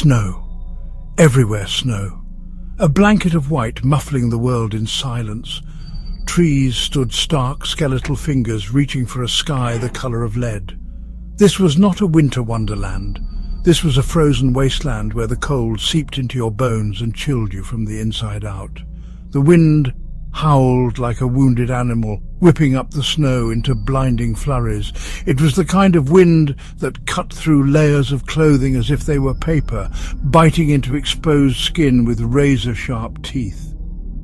Snow. Everywhere snow. A blanket of white muffling the world in silence. Trees stood stark skeletal fingers reaching for a sky the colour of lead. This was not a winter wonderland. This was a frozen wasteland where the cold seeped into your bones and chilled you from the inside out. The wind howled like a wounded animal, whipping up the snow into blinding flurries. It was the kind of wind that cut through layers of clothing as if they were paper, biting into exposed skin with razor-sharp teeth.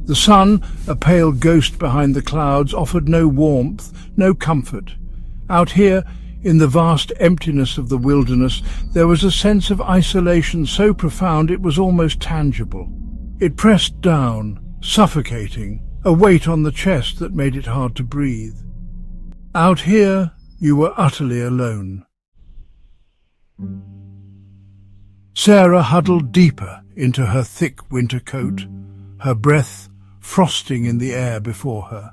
The sun, a pale ghost behind the clouds, offered no warmth, no comfort. Out here, in the vast emptiness of the wilderness, there was a sense of isolation so profound it was almost tangible. It pressed down, suffocating, a weight on the chest that made it hard to breathe. Out here, you were utterly alone. Sarah huddled deeper into her thick winter coat, her breath frosting in the air before her.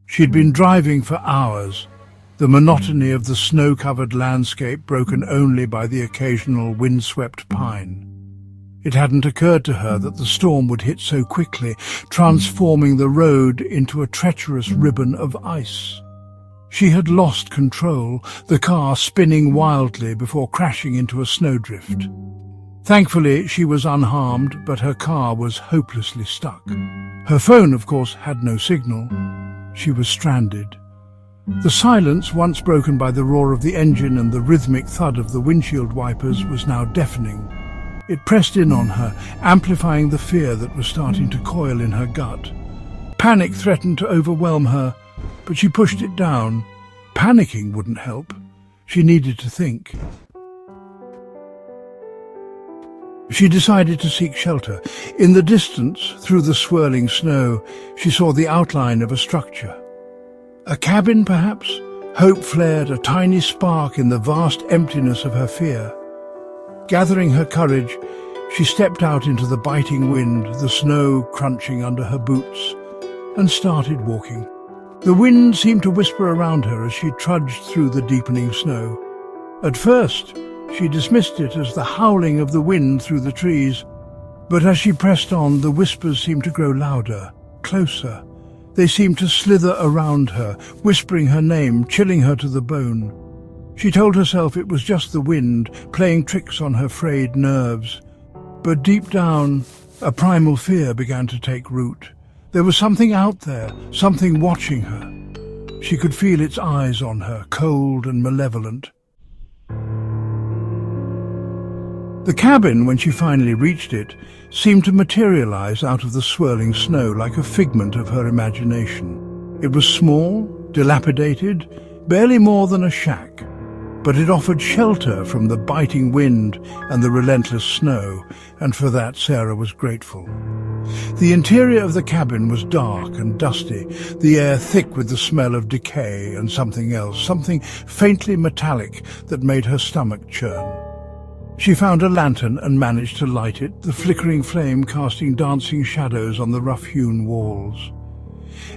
She'd been driving for hours, the monotony of the snow-covered landscape broken only by the occasional windswept pine. It hadn't occurred to her that the storm would hit so quickly, transforming the road into a treacherous ribbon of ice. She had lost control, the car spinning wildly before crashing into a snowdrift. Thankfully, she was unharmed, but her car was hopelessly stuck. Her phone, of course, had no signal. She was stranded. The silence, once broken by the roar of the engine and the rhythmic thud of the windshield wipers, was now deafening. It pressed in on her, amplifying the fear that was starting to coil in her gut. Panic threatened to overwhelm her, but she pushed it down. Panicking wouldn't help. She needed to think. She decided to seek shelter. In the distance, through the swirling snow, she saw the outline of a structure. A cabin, perhaps? Hope flared a tiny spark in the vast emptiness of her fear. Gathering her courage, she stepped out into the biting wind, the snow crunching under her boots, and started walking. The wind seemed to whisper around her as she trudged through the deepening snow. At first, she dismissed it as the howling of the wind through the trees, but as she pressed on, the whispers seemed to grow louder, closer. They seemed to slither around her, whispering her name, chilling her to the bone. She told herself it was just the wind, playing tricks on her frayed nerves. But deep down, a primal fear began to take root. There was something out there, something watching her. She could feel its eyes on her, cold and malevolent. The cabin, when she finally reached it, seemed to materialize out of the swirling snow like a figment of her imagination. It was small, dilapidated, barely more than a shack. But it offered shelter from the biting wind and the relentless snow, and for that Sarah was grateful. The interior of the cabin was dark and dusty, the air thick with the smell of decay and something else, something faintly metallic that made her stomach churn. She found a lantern and managed to light it, the flickering flame casting dancing shadows on the rough-hewn walls.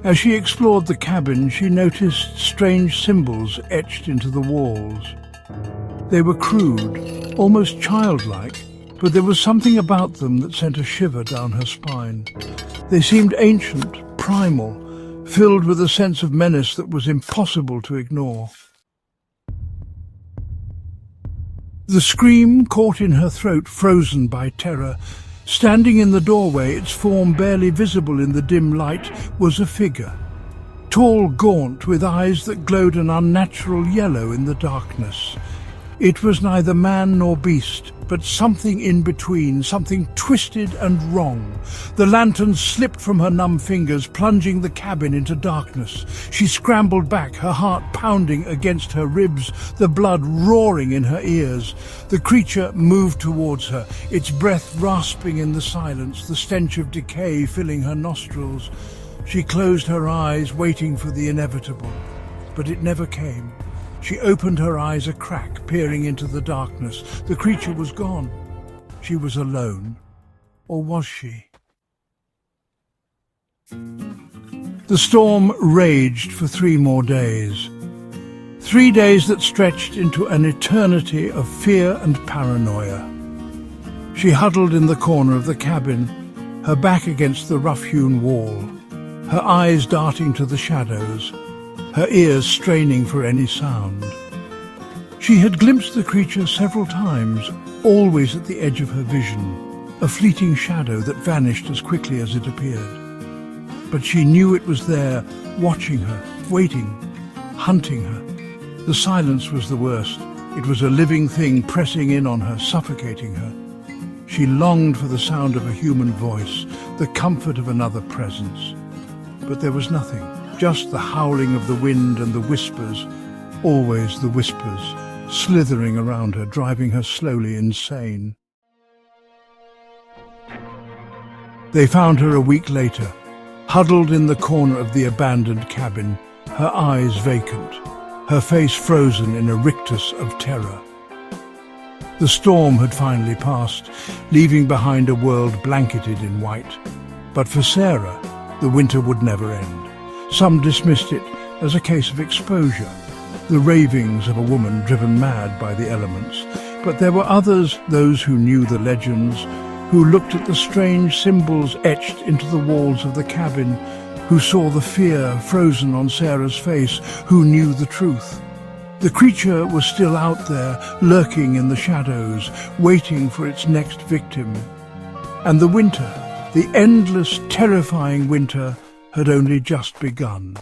As she explored the cabin, she noticed strange symbols etched into the walls. They were crude, almost childlike, but there was something about them that sent a shiver down her spine. They seemed ancient, primal, filled with a sense of menace that was impossible to ignore. The scream caught in her throat, frozen by terror. Standing in the doorway, its form barely visible in the dim light, was a figure. Tall, gaunt, with eyes that glowed an unnatural yellow in the darkness. It was neither man nor beast, but something in between, something twisted and wrong. The lantern slipped from her numb fingers, plunging the cabin into darkness. She scrambled back, her heart pounding against her ribs, the blood roaring in her ears. The creature moved towards her, its breath rasping in the silence, the stench of decay filling her nostrils. She closed her eyes, waiting for the inevitable, but it never came. She opened her eyes a crack, peering into the darkness. The creature was gone. She was alone. Or was she? The storm raged for 3 more days. 3 days that stretched into an eternity of fear and paranoia. She huddled in the corner of the cabin, her back against the rough-hewn wall, her eyes darting to the shadows, her ears straining for any sound. She had glimpsed the creature several times, always at the edge of her vision, a fleeting shadow that vanished as quickly as it appeared. But she knew it was there, watching her, waiting, hunting her. The silence was the worst. It was a living thing pressing in on her, suffocating her. She longed for the sound of a human voice, the comfort of another presence. But there was nothing, just the howling of the wind and the whispers, always the whispers, slithering around her, driving her slowly insane. They found her a week later, huddled in the corner of the abandoned cabin, her eyes vacant, her face frozen in a rictus of terror. The storm had finally passed, leaving behind a world blanketed in white. But for Sarah, the winter would never end. Some dismissed it as a case of exposure, the ravings of a woman driven mad by the elements. But there were others, those who knew the legends, who looked at the strange symbols etched into the walls of the cabin, who saw the fear frozen on Sarah's face, who knew the truth. The creature was still out there, lurking in the shadows, waiting for its next victim. And the winter, the endless, terrifying winter, had only just begun.